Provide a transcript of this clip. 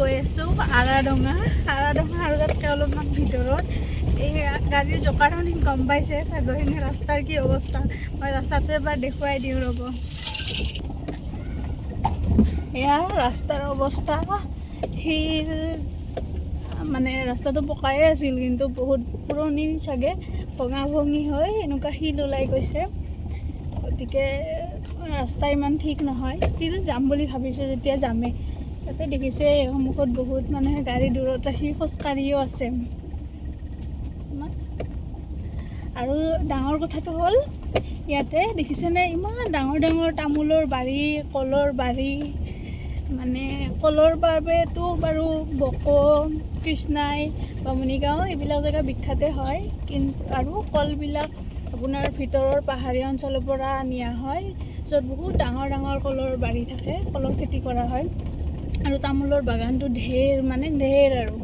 গৈ আছোঁ আৰাডঙা আৰু তাতকৈ অলপমান ভিতৰত এই গাড়ীৰ জকাৰখিনি গম পাইছে চাগৈখিনি ৰাস্তাৰ কি অৱস্থা মই ৰাস্তাটো এবাৰ দেখুৱাই দিওঁ ৰ'ব এয়া ৰাস্তাৰ অৱস্থা শিল মানে ৰাস্তাটো পকাই আছিল কিন্তু বহুত পুৰণি চাগে ভঙা ভঙি হৈ এনেকুৱা শিল ওলাই গৈছে গতিকে ৰাস্তা ইমান ঠিক নহয় ষ্টিল যাম বুলি ভাবিছোঁ যেতিয়া যামেই তাতে দেখিছে সন্মুখত বহুত মানুহে গাড়ী দূৰত ৰাখি খোজকাঢ়িও আছে আৰু ডাঙৰ কথাটো হ'ল ইয়াতে দেখিছেনে ইমান ডাঙৰ ডাঙৰ তামোলৰ বাৰী কলৰ বাৰী মানে কলৰ বাবেতো বাৰু বকো কৃষ্ণাই বামুণীগাঁও এইবিলাক জেগা বিখ্যাতে হয় কিন্তু আৰু কলবিলাক আপোনাৰ ভিতৰৰ পাহাৰীয়া অঞ্চলৰ পৰা নিয়া হয় য'ত বহুত ডাঙৰ ডাঙৰ কলৰ বাৰী থাকে কলৰ খেতি কৰা হয় আৰু তামোলৰ বাগানটো ঢেৰ আৰু